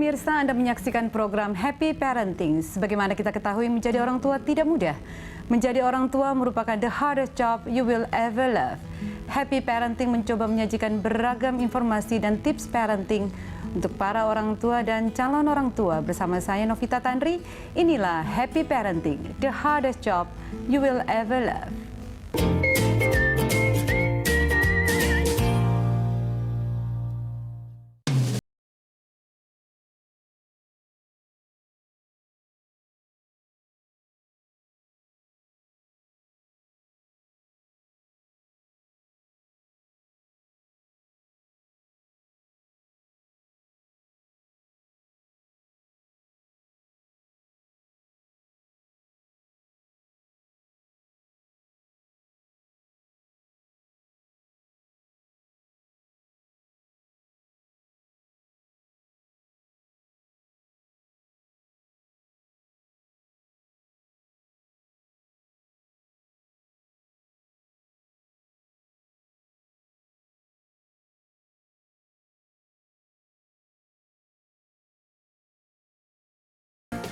Pemirsa, Anda menyaksikan program Happy Parenting. Sebagaimana kita ketahui, menjadi orang tua tidak mudah. Menjadi orang tua merupakan the hardest job you will ever love. Happy Parenting mencoba menyajikan beragam informasi dan tips parenting untuk para orang tua dan calon orang tua. Bersama saya Novita Tandri, inilah Happy Parenting, the hardest job you will ever love.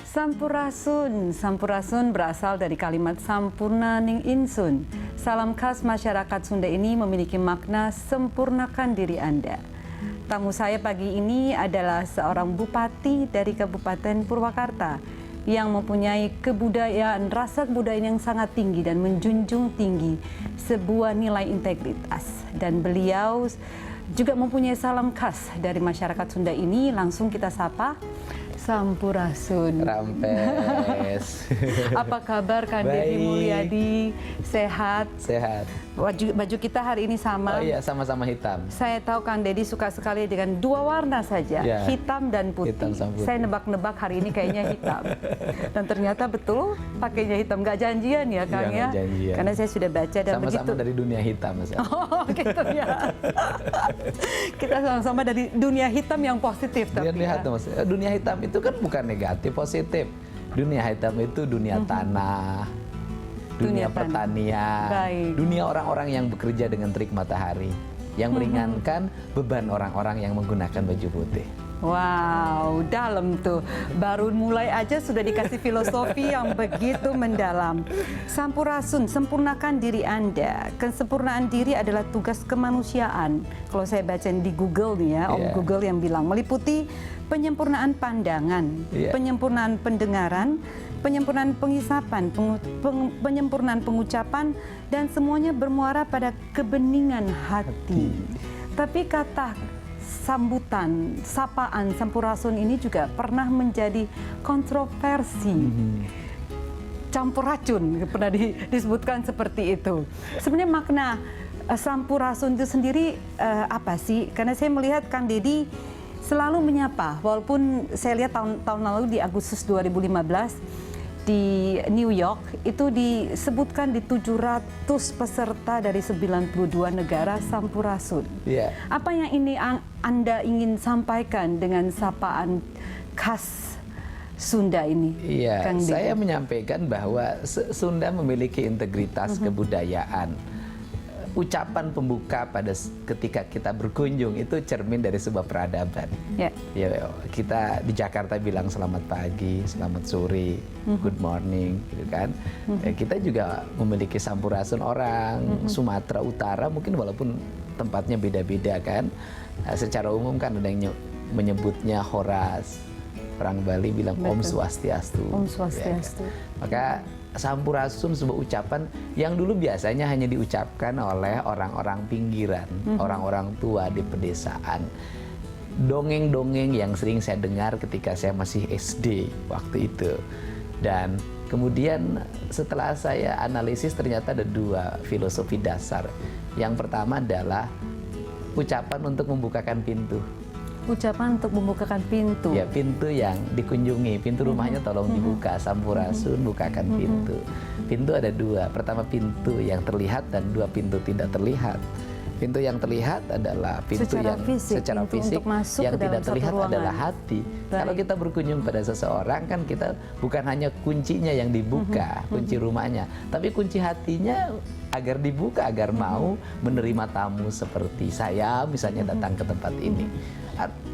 Sampurasun berasal dari kalimat Sampurna Ning Insun. Salam khas masyarakat Sunda ini memiliki makna sempurnakan diri Anda. Tamu saya pagi ini adalah seorang bupati dari Kabupaten Purwakarta yang mempunyai rasa kebudayaan yang sangat tinggi dan menjunjung tinggi sebuah nilai integritas. Dan beliau juga mempunyai salam khas dari masyarakat Sunda ini. Langsung kita sapa. Sampurasun. Rampes. Apa kabar Kang Dedi Mulyadi? Sehat? Sehat. Baju kita hari ini sama. Oh iya, sama-sama hitam. Saya tahu Kang Dedi suka sekali dengan dua warna saja, ya, hitam dan putih. Putih. Saya nebak-nebak hari ini kayaknya hitam. Dan ternyata betul pakainya hitam. Nggak janjian ya Kang ya? Janjian. Karena saya sudah baca dan sama-sama begitu. dari dunia hitam. Mas. Oh gitu ya. Kita sama-sama dari dunia hitam yang positif. Dunia hitam itu kan bukan negatif, positif. Dunia hitam itu dunia tanah, dunia pertanian, dunia orang-orang yang bekerja dengan terik matahari, yang meringankan beban orang-orang yang menggunakan baju putih. Wow, dalam tuh. Baru mulai aja sudah dikasih filosofi yang begitu mendalam. Sampurasun, sempurnakan diri Anda. Kesempurnaan diri adalah tugas kemanusiaan. Kalau saya baca di Google nih ya, Om Google yang bilang meliputi penyempurnaan pandangan, penyempurnaan pendengaran, penyempurnaan pengisapan, penyempurnaan pengucapan, dan semuanya bermuara pada kebeningan hati. Tapi kata sambutan, sapaan Sampurasun ini juga pernah menjadi kontroversi. Campur racun, pernah disebutkan seperti itu. Sebenarnya makna Sampurasun itu sendiri apa sih? Karena saya melihat Kang Dedi selalu menyapa, walaupun saya lihat tahun lalu di Agustus 2015 di New York itu disebutkan di 700 peserta dari 92 negara Sampurasun. Apa yang ini Anda ingin sampaikan dengan sapaan khas Sunda ini? Iya, saya menyampaikan bahwa Sunda memiliki integritas kebudayaan. Ucapan pembuka pada ketika kita berkunjung itu cermin dari sebuah peradaban. Kita di Jakarta bilang selamat pagi, selamat sore, good morning, gitu kan. Kita juga memiliki Sampurasun orang Sumatera Utara, mungkin walaupun tempatnya beda-beda kan. Secara umum kan ada yang menyebutnya Horas. Orang Bali bilang Om Swastiastu. Om Swastiastu. Maka Sampurasun sebuah ucapan yang dulu biasanya hanya diucapkan oleh orang-orang pinggiran, orang-orang tua di pedesaan. Dongeng-dongeng yang sering saya dengar ketika saya masih SD waktu itu. Dan kemudian setelah saya analisis ternyata ada dua filosofi dasar. Yang pertama adalah ucapan untuk membukakan pintu. Ucapan untuk membukakan pintu. Ya, pintu yang dikunjungi, pintu rumahnya tolong dibuka. Sampurasun, bukakan pintu. Pintu ada dua. Pertama pintu yang terlihat dan dua pintu tidak terlihat. Pintu yang terlihat adalah pintu secara fisik yang tidak terlihat adalah hati. Kalau kita berkunjung pada seseorang kan kita bukan hanya kuncinya yang dibuka, kunci rumahnya, tapi kunci hatinya agar dibuka, agar mau menerima tamu seperti saya misalnya datang ke tempat ini.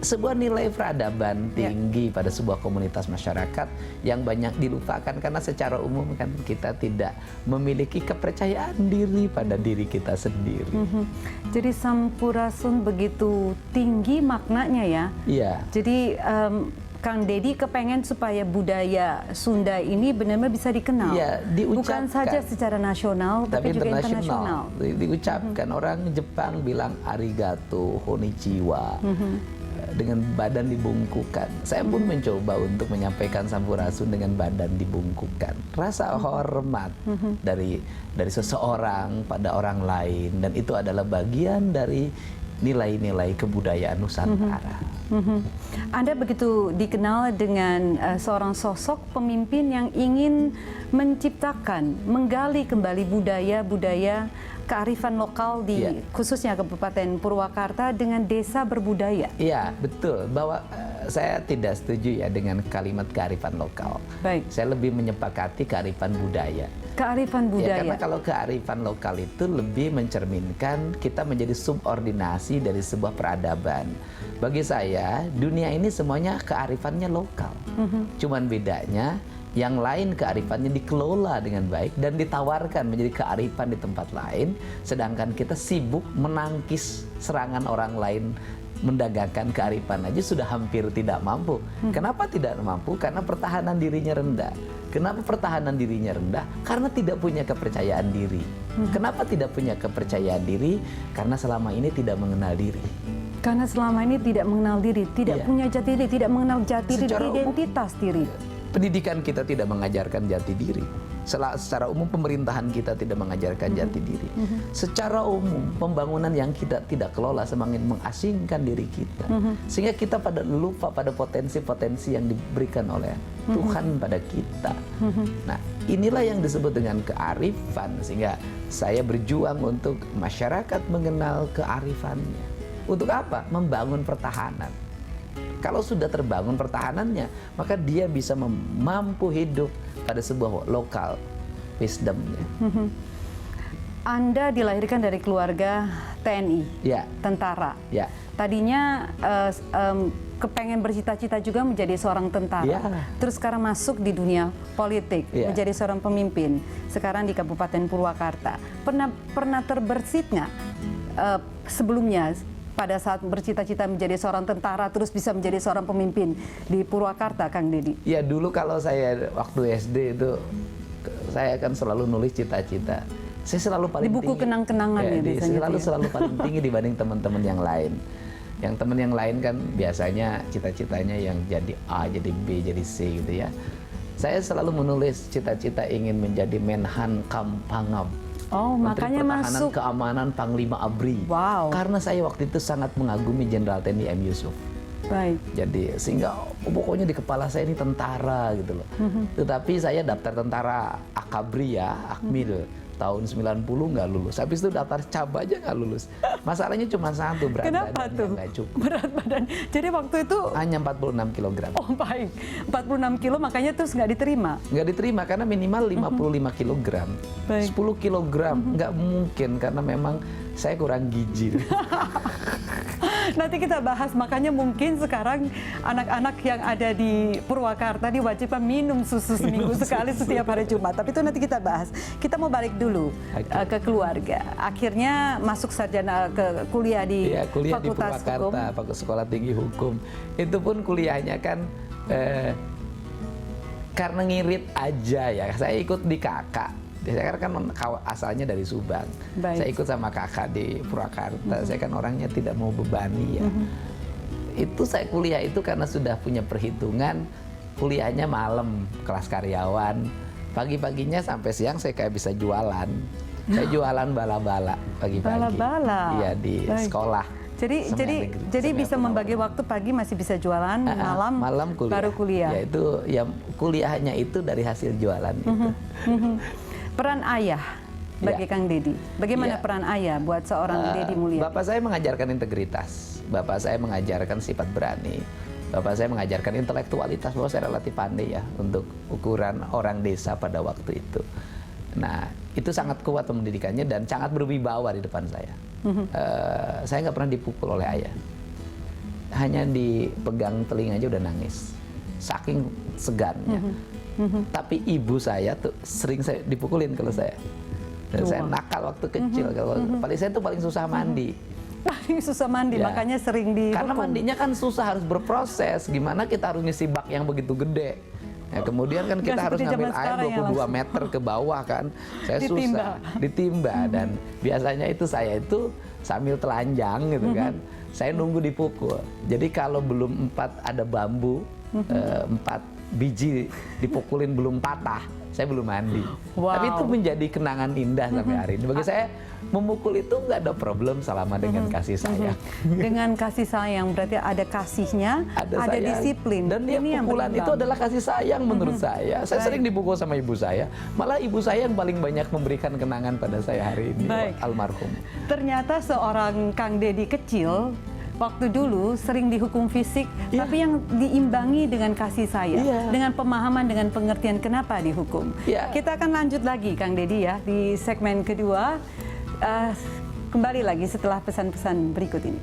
sebuah nilai peradaban tinggi pada sebuah komunitas masyarakat yang banyak dilupakan karena secara umum kan kita tidak memiliki kepercayaan diri pada diri kita sendiri. Jadi Sampurasun begitu tinggi maknanya ya. Iya. Jadi Kang Dedi kepengen supaya budaya Sunda ini benar-benar bisa dikenal. Iya, Bukan diucapkan. saja secara nasional, tapi juga internasional. Diucapkan. Orang Jepang bilang arigato, konnichiwa. Dengan badan dibungkukan. Saya pun mencoba untuk menyampaikan Sampurasun dengan badan dibungkukan. Rasa hormat dari seseorang pada orang lain, dan itu adalah bagian dari nilai-nilai kebudayaan Nusantara. Anda begitu dikenal dengan seorang sosok pemimpin yang ingin menciptakan, menggali kembali budaya-budaya kearifan lokal di khususnya Kabupaten Purwakarta dengan desa berbudaya. Iya, betul. Bahwa saya tidak setuju ya dengan kalimat kearifan lokal. Baik. Saya lebih menyepakati kearifan budaya. Kearifan budaya. Ya, karena kalau kearifan lokal itu lebih mencerminkan kita menjadi subordinasi dari sebuah peradaban. Bagi saya, dunia ini semuanya kearifannya lokal. Cuman bedanya, yang lain kearifannya dikelola dengan baik dan ditawarkan menjadi kearifan di tempat lain, sedangkan kita sibuk menangkis serangan orang lain mendagangkan kearifan aja sudah hampir tidak mampu. Kenapa tidak mampu? Karena pertahanan dirinya rendah. Kenapa pertahanan dirinya rendah? Karena tidak punya kepercayaan diri. Kenapa tidak punya kepercayaan diri? Karena selama ini tidak mengenal diri. Karena selama ini tidak mengenal diri, tidak punya jati diri, tidak mengenal jati diri, identitas diri. Pendidikan kita tidak mengajarkan jati diri. Secara umum pemerintahan kita tidak mengajarkan jati diri. Secara umum pembangunan yang kita tidak kelola semakin mengasingkan diri kita. Sehingga kita lupa pada potensi-potensi yang diberikan oleh Tuhan pada kita. Nah, inilah yang disebut dengan kearifan. Sehingga saya berjuang untuk masyarakat mengenal kearifannya. Untuk apa? Membangun pertahanan. Kalau sudah terbangun pertahanannya, maka dia bisa mampu hidup pada sebuah lokal wisdomnya. Anda dilahirkan dari keluarga TNI, tentara. Ya. Tadinya kepengen bercita-cita juga menjadi seorang tentara. Terus sekarang masuk di dunia politik, menjadi seorang pemimpin. Sekarang di Kabupaten Purwakarta. Pernah terbersit nggak sebelumnya? Pada saat bercita-cita menjadi seorang tentara terus bisa menjadi seorang pemimpin di Purwakarta, Kang Dedi? Ya, dulu kalau saya waktu SD itu saya akan selalu nulis cita-cita. Saya selalu paling tinggi. Di buku kenang-kenangan ya biasanya. Selalu paling tinggi dibanding teman-teman yang lain. Yang teman yang lain kan biasanya cita-citanya yang jadi A, jadi B, jadi C gitu ya. Saya selalu menulis cita-cita ingin menjadi Menhan Kampangab. Oh, Menteri makanya Pertahanan masuk Keamanan Panglima ABRI. Wow. Karena saya waktu itu sangat mengagumi Jenderal TNI M. Yusuf. Baik. Jadi sehingga pokoknya di kepala saya ini tentara gitu loh. Tetapi saya daftar tentara Akabri ya, Akmil. Tahun 90 nggak lulus. Habis itu daftar cab aja nggak lulus. Masalahnya cuma satu, berat Kenapa badannya tuh? nggak cukup. Berat badan. Jadi waktu itu hanya 46 kg. Oh baik, 46 kilo makanya terus nggak diterima? Nggak diterima karena minimal 55 kg. Baik. 10 kg nggak mungkin karena memang saya kurang gizi. Nanti kita bahas, makanya mungkin sekarang anak-anak yang ada di Purwakarta diwajibkan minum susu seminggu sekali setiap hari Jumat. Tapi itu nanti kita bahas. Kita mau balik dulu ke keluarga. Akhirnya masuk sarjana ke kuliah di kuliah Fakultas di Purwakarta, Fakultas Sekolah Tinggi Hukum. Itu pun kuliahnya kan karena ngirit aja ya. Saya ikut di kakak. Saya kan asalnya dari Subang. Baik. Saya ikut sama kakak di Purwakarta. Saya kan orangnya tidak mau bebani ya. Itu saya kuliah itu karena sudah punya perhitungan. Kuliahnya malam, kelas karyawan. Pagi-paginya sampai siang saya kayak bisa jualan. Saya jualan bala-bala pagi-pagi. Bala-bala. Iya di sekolah. Jadi bisa membagi waktu, pagi masih bisa jualan, malam kuliah. Baru kuliah. Ya itu ya kuliahnya itu dari hasil jualan itu. Peran ayah bagi Kang Dedi, bagaimana peran ayah buat seorang Dedi Mulyadi? Bapak saya mengajarkan integritas, bapak saya mengajarkan sifat berani, bapak saya mengajarkan intelektualitas, bahwa saya relatif pandai ya untuk ukuran orang desa pada waktu itu. Nah, itu sangat kuat pendidikannya dan sangat berwibawa di depan saya. Saya nggak pernah dipukul oleh ayah. hanya dipegang telinga aja udah nangis, saking segannya. Tapi ibu saya tuh sering saya dipukulin kalau saya. Dan saya nakal waktu kecil. Kalau paling saya tuh paling susah mandi. Paling susah mandi, Ya. makanya sering dihukum. Karena mandinya kan susah, harus berproses. Gimana kita harus ngisi bak yang begitu gede. Ya, kemudian kan kita Nggak harus seperti ngambil zaman air sekarang ya 22 langsung. meter ke bawah kan. Saya Ditimba. susah, ditimba. Dan biasanya itu saya itu sambil telanjang gitu kan. Saya nunggu dipukul. Jadi kalau belum 4 ada bambu, 4 biji dipukulin belum patah, saya belum mandi. Wow. Tapi itu menjadi kenangan indah sampai hari ini. Bagi saya memukul itu nggak ada problem selama dengan kasih sayang. Dengan kasih sayang berarti ada kasihnya, ada sayang. disiplin. Dan yang pukulan itu adalah kasih sayang menurut saya. Saya sering dipukul sama ibu saya. Malah ibu saya yang paling banyak memberikan kenangan pada saya hari ini, Baik. almarhum. Ternyata seorang Kang Deddy kecil waktu dulu sering dihukum fisik, tapi yang diimbangi dengan kasih sayang, dengan pemahaman, dengan pengertian kenapa dihukum. Kita akan lanjut lagi, Kang Deddy ya, di segmen kedua. Kembali lagi setelah pesan-pesan berikut ini.